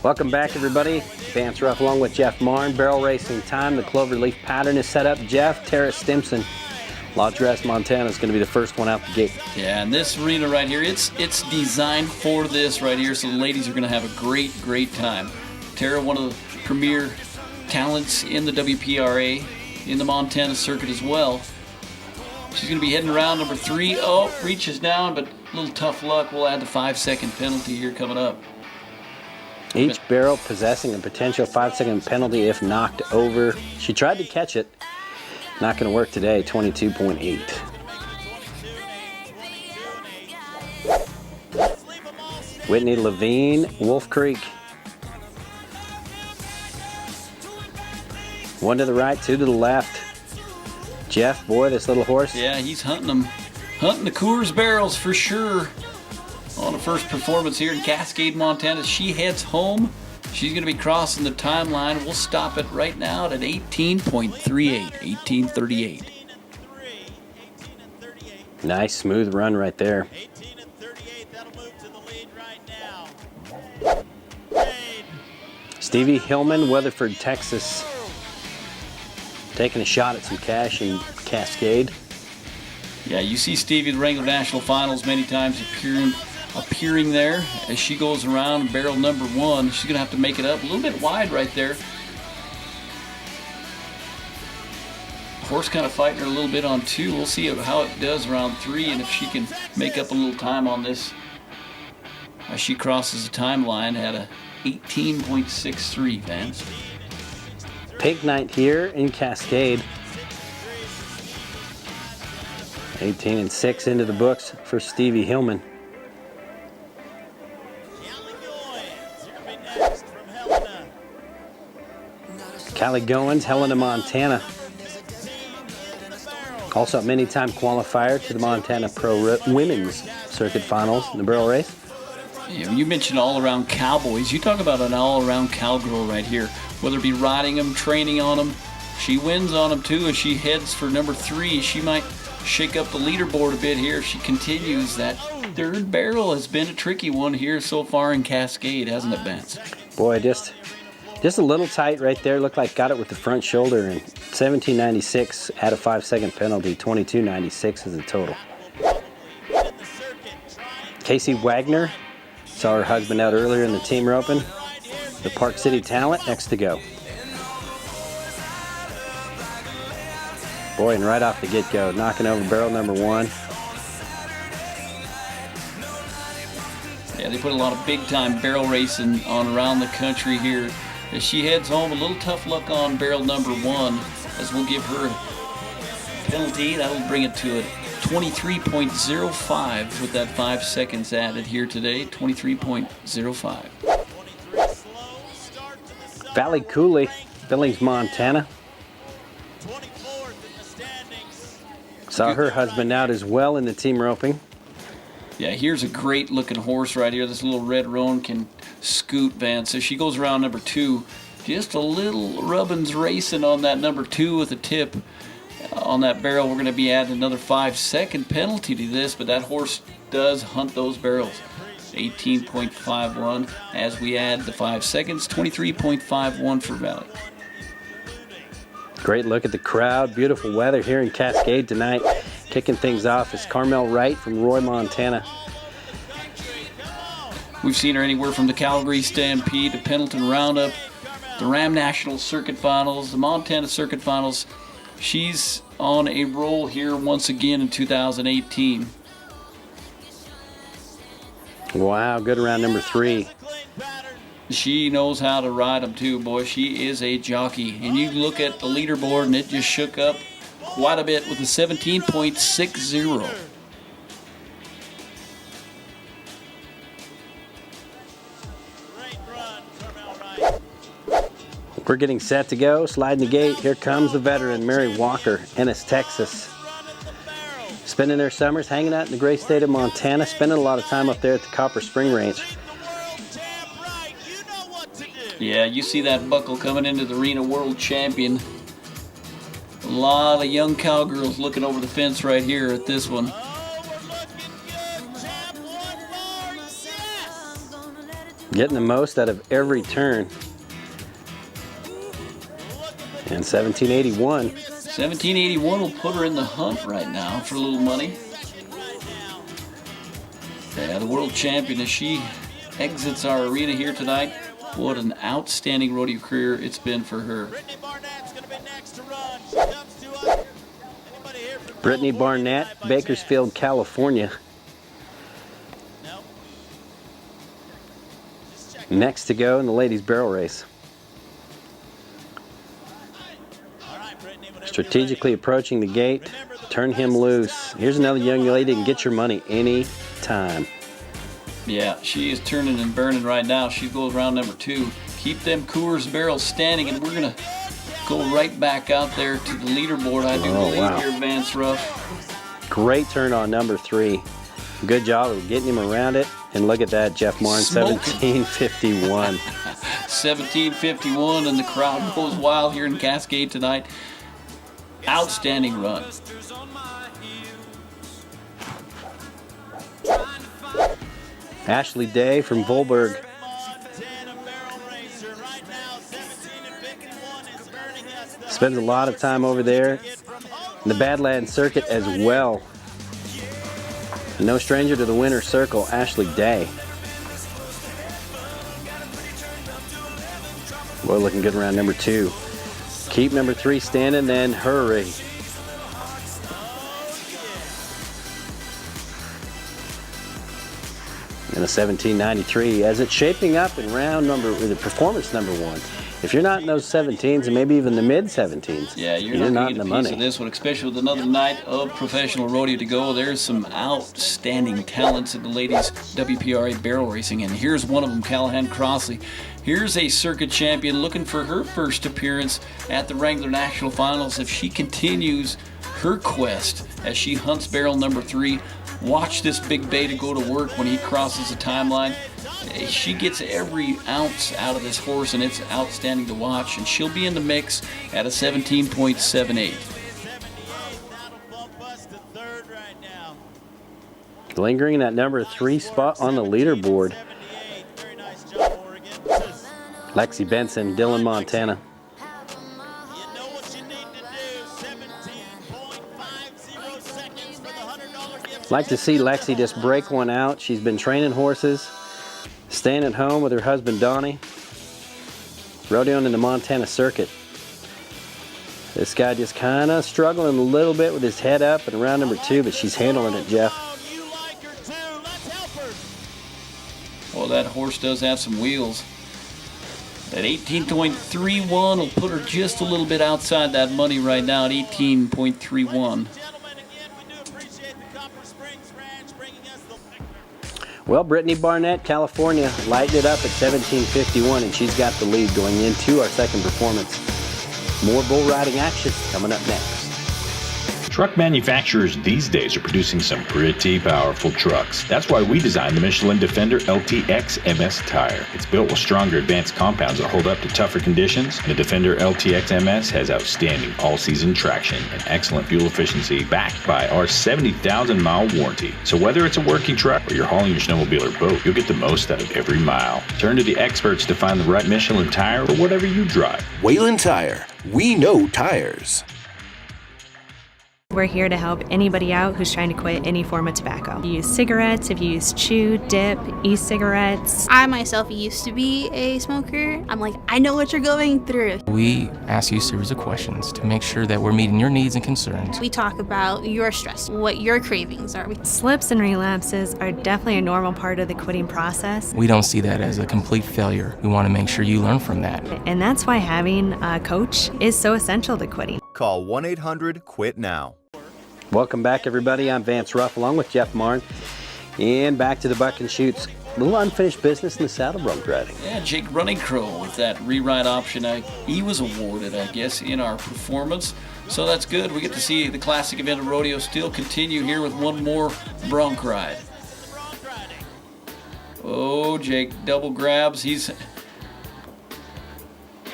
Welcome back, everybody. Vance Ruff along with Jeff Marn. Barrel racing time. The cloverleaf pattern is set up. Jeff, Tara Stimson, La Dresse, Montana is going to be the first one out the gate. Yeah, and this arena right here, it's designed for this right here, so the ladies are going to have a great time. Tara, one of the premier talents in the WPRA, in the Montana circuit as well. She's going to be heading around number 3. Oh, reaches down, but a little tough luck. We'll add the 5-second penalty here coming up. Each barrel possessing a potential 5-second penalty if knocked over. She tried to catch it. Not going to work today, 22.8. Whitney Levine, Wolf Creek. 1 to the right, 2 to the left. Jeff, boy, this little horse. Yeah, he's hunting them. Hunting the Coors barrels for sure. On the first performance here in Cascade, Montana. She heads home. She's going to be crossing the timeline. We'll stop it right now at 18.38, 18:38. Nice, smooth run right there. 18:38, that'll move to the lead right now. Stevie Hillman, Weatherford, Texas. Taking a shot at some cash in Cascade. Yeah, you see Stevie the Wrangler National Finals many times appearing there as she goes around barrel number 1. She's going to have to make it up a little bit wide right there. Horse kind of fighting her a little bit on 2. We'll see how it does around 3 and if she can make up a little time on this. As she crosses the timeline at a 18.63, Vance. Pink night here in Cascade. 18-6 into the books for Stevie Hillman. Callie Goins, Helena, Montana. Also a many-time qualifier to the Montana Pro Women's Circuit Finals in the barrel race. Yeah, you mentioned all-around cowboys. You talk about an all-around cowgirl right here. Whether it be riding them, training on them, she wins on them too as she heads for number 3. She might shake up the leaderboard a bit here if she continues. That third barrel has been a tricky one here so far in Cascade, hasn't it, Benson? Boy, just a little tight right there. Looked like got it with the front shoulder, and 17.96 at a 5-second penalty. 22.96 is the total. Casey Wagner saw her husband out earlier in the team roping. The Park City talent next to go. Boy, and right off the get-go, knocking over barrel number 1. Yeah, they put a lot of big-time barrel racing on around the country here. As she heads home, a little tough luck on barrel number 1, as we'll give her a penalty. That'll bring it to a 23.05 with that 5 seconds added here today. 23.05. Valley Cooley, Billings, Montana. Saw her husband out as well in the team roping. Yeah, here's a great looking horse right here. This little red roan can scoot, Vance. So she goes around number 2. Just a little rubbins racing on that number 2 with a tip on that barrel. We're going to be adding another 5-second penalty to this, but that horse does hunt those barrels. 18.51 as we add the 5 seconds. 23.51 for Valley. Great look at the crowd. Beautiful weather here in Cascade tonight. Kicking things off is Carmel Wright from Roy, Montana. We've seen her anywhere from the Calgary Stampede to Pendleton Roundup, the Ram National Circuit Finals, the Montana Circuit Finals. She's on a roll here once again in 2018. Wow, good around number 3. She knows how to ride them too, boy. She is a jockey. And you look at the leaderboard and it just shook up quite a bit with a 17.60. We're getting set to go. Sliding the gate. Here comes the veteran, Mary Walker, Ennis, Texas. Spending their summers hanging out in the great state of Montana. Spending a lot of time up there at the Copper Spring Ranch. Yeah, you see that buckle coming into the arena, world champion. A lot of young cowgirls looking over the fence right here at this one. Getting the most out of every turn. And 1781. 1781 will put her in the hunt right now for a little money. Yeah, the world champion as she exits our arena here tonight. What an outstanding rodeo career it's been for her. Brittany Barnett, Bakersfield, California. Next to go in the ladies' barrel race. Strategically approaching the gate. Turn him loose. Here's another young lady that can get your money any time. Yeah, she is turning and burning right now. She goes around number 2. Keep them Coors barrels standing, and we're going to go right back out there to the leaderboard. I do believe here, Vance Ruff. Great turn on number 3. Good job of getting him around it. And look at that, Jeff Martin, 1751. 1751, and the crowd goes wild here in Cascade tonight. Outstanding run. Ashley Day from Volberg. Spends a lot of time over there in the Badlands Circuit as well. No stranger to the winner's circle, Ashley Day. Boy, looking good around number 2. Keep number 3 standing, then hurry. And a 1793 as it's shaping up in round number, the performance number 1. If you're not in those 17s and maybe even the mid 17s, yeah, you're not in the money. Of this one, especially with another night of professional rodeo to go. There's some outstanding talents in the ladies WPRA barrel racing, and here's one of them, Callahan Crossley. Here's a circuit champion looking for her first appearance at the Wrangler National Finals. If she continues her quest as she hunts barrel number 3, watch this big beta go to work when he crosses the timeline. She gets every ounce out of this horse, and it's outstanding to watch, and she'll be in the mix at a 17.78. Lingering in that number 3 spot on the leaderboard, Lexy Benson, Dillon, Montana. Like to see Lexy just break one out. She's been training horses, staying at home with her husband Donnie, rodeoing in the Montana circuit. This guy just kind of struggling a little bit with his head up and around number 2, but she's handling it, Jeff. Well, that horse does have some wheels. That 18.31 will put her just a little bit outside that money right now at 18.31. Well, Brittany Barnett, California, lightened it up at 17:51, and she's got the lead going into our second performance. More bull riding action coming up next. Truck manufacturers these days are producing some pretty powerful trucks. That's why we designed the Michelin Defender LTX MS tire. It's built with stronger advanced compounds that hold up to tougher conditions. The Defender LTX MS has outstanding all-season traction and excellent fuel efficiency backed by our 70,000-mile warranty. So whether it's a working truck or you're hauling your snowmobile or boat, you'll get the most out of every mile. Turn to the experts to find the right Michelin tire for whatever you drive. Wayland Tire. We know tires. We're here to help anybody out who's trying to quit any form of tobacco. If you use cigarettes, if you use chew, dip, e-cigarettes. I myself used to be a smoker. I'm like, I know what you're going through. We ask you a series of questions to make sure that we're meeting your needs and concerns. We talk about your stress, what your cravings are. Slips and relapses are definitely a normal part of the quitting process. We don't see that as a complete failure. We want to make sure you learn from that. And that's why having a coach is so essential to quitting. Call 1-800-QUIT-NOW. Welcome back, everybody. I'm Vance Ruff along with Jeff Marn. And back to the Buck and Shoots. A little unfinished business in the saddle bronc riding. Yeah, Jake Running Crow with that rewrite option. He was awarded, I guess, in our performance. So that's good. We get to see the classic event of rodeo still continue here with one more bronc ride. Oh, Jake double grabs. He's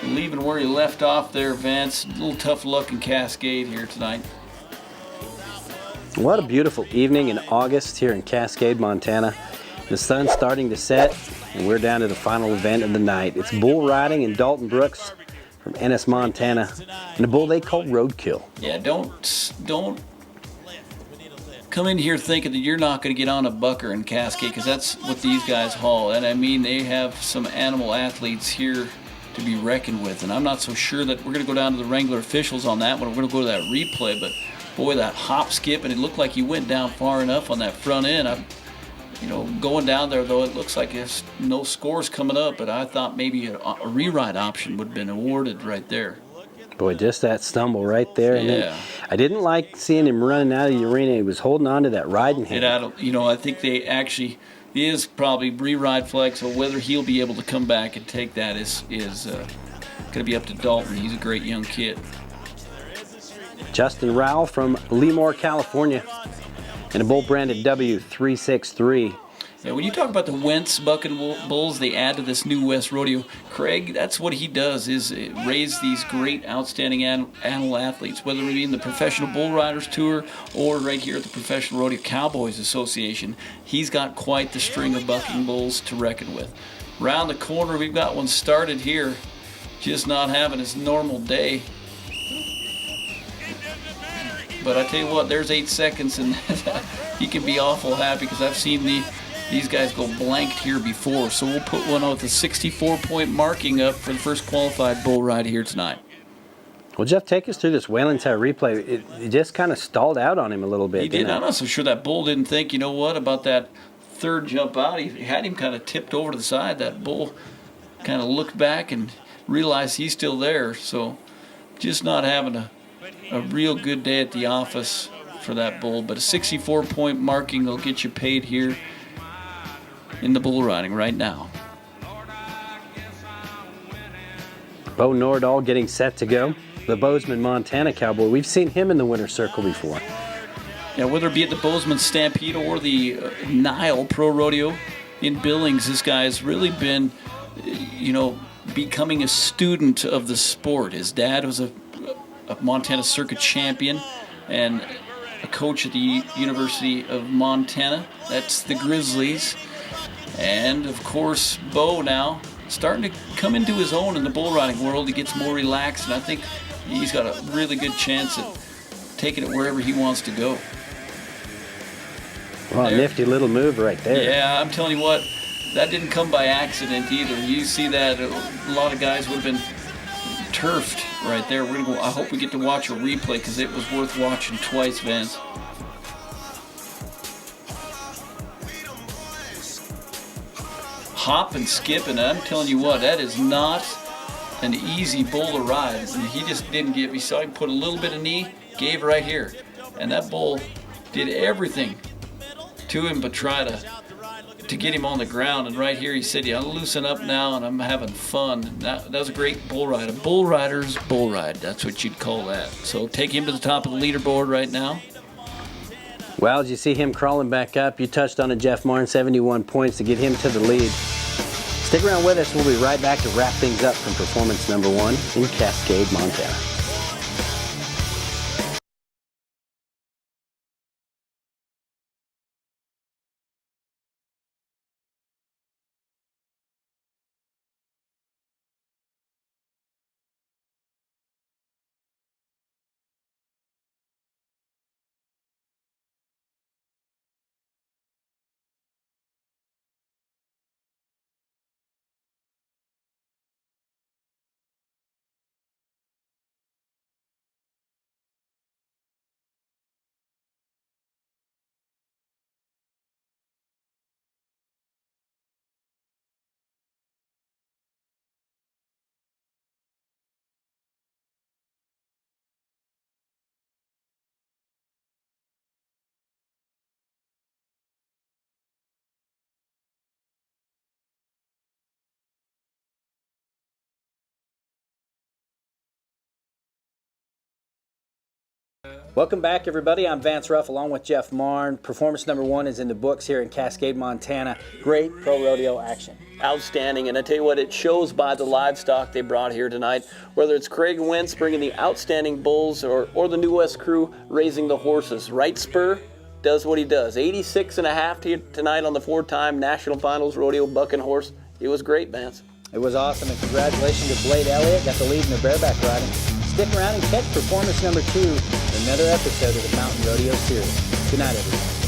leaving where he left off there, Vance. A little tough luck in Cascade here tonight. What a beautiful evening in August here in Cascade, Montana. The sun's starting to set, and we're down to the final event of the night. It's bull riding in Dalton Brooks from Ennis, Montana, and a bull they call Roadkill. Yeah, don't come in here thinking that you're not going to get on a bucker in Cascade, because that's what these guys haul. And I mean, they have some animal athletes here to be reckoned with, and I'm not so sure that we're going to go down to the Wrangler officials on that one. We're going to go to that replay, but boy, that hop skip, and it looked like he went down far enough on that front end. Going down there, though, it looks like there's no scores coming up, but I thought maybe a rewrite option would have been awarded right there. Boy, just that stumble right there. And then I didn't like seeing him running out of the arena. He was holding on to that riding hand. I think they actually is probably rewrite flag, so whether he'll be able to come back and take that is going to be up to Dalton. He's a great young kid. Justin Rowell from Lemoore, California, and a bull branded W363. Yeah, when you talk about the Wentz bucking bulls they add to this new West Rodeo, Craig, that's what he does, is raise these great, outstanding animal athletes, whether it be in the Professional Bull Riders Tour or right here at the Professional Rodeo Cowboys Association. He's got quite the string of bucking bulls to reckon with. Round the corner, we've got one started here, just not having his normal day. But I tell you what, there's 8 seconds, and he can be awful happy because I've seen these guys go blanked here before. So we'll put one with a 64-point marking up for the first qualified bull ride here tonight. Well, Jeff, take us through this Whalen Tire replay. It just kind of stalled out on him a little bit. He did. I'm not so sure that bull didn't think, you know what, about that third jump out. He had him kind of tipped over to the side. That bull kind of looked back and realized he's still there. So just not having a real good day at the office for that bull. But a 64-point marking will get you paid here in the bull riding right now. Beau Nordahl getting set to go. The Bozeman, Montana cowboy. We've seen him in the winner's circle before. Yeah, whether it be at the Bozeman Stampede or the Nile Pro Rodeo in Billings, this guy has really been, becoming a student of the sport. His dad was a Montana Circuit champion and a coach at the University of Montana. That's the Grizzlies. And, of course, Beau now starting to come into his own in the bull riding world. He gets more relaxed, and I think he's got a really good chance at taking it wherever he wants to go. Well, a nifty little move right there. Yeah, I'm telling you what, that didn't come by accident either. You see that, a lot of guys would have been turfed right there. We're gonna go. I hope we get to watch a replay because it was worth watching twice, Vance. Hop and skip, and I'm telling you what, that is not an easy bull to ride. And he just didn't give. You saw him put a little bit of knee, gave right here, and that bull did everything to him but try to get him on the ground. And right here he said, yeah, I'll loosen up now and I'm having fun. And that was a great bull ride. A bull rider's bull ride. That's what you'd call that. So take him to the top of the leaderboard right now. Well, as you see him crawling back up, you touched on it, Jeff Martin, 71 points to get him to the lead. Stick around with us. We'll be right back to wrap things up from performance number 1 in Cascade, Montana. Welcome back, everybody. I'm Vance Ruff along with Jeff Marn. Performance number 1 is in the books here in Cascade, Montana. Great pro rodeo action. Outstanding, and I tell you what, it shows by the livestock they brought here tonight. Whether it's Craig Wentz bringing the outstanding bulls or the New West crew raising the horses. Right spur does what he does. 86.5 tonight on the 4-time National Finals Rodeo Bucking Horse. It was great, Vance. It was awesome, and congratulations to Blade Elliott. Got the lead in the bareback riding. Stick around and catch performance number 2 in another episode of the Mountain Rodeo Series. Good night, everyone.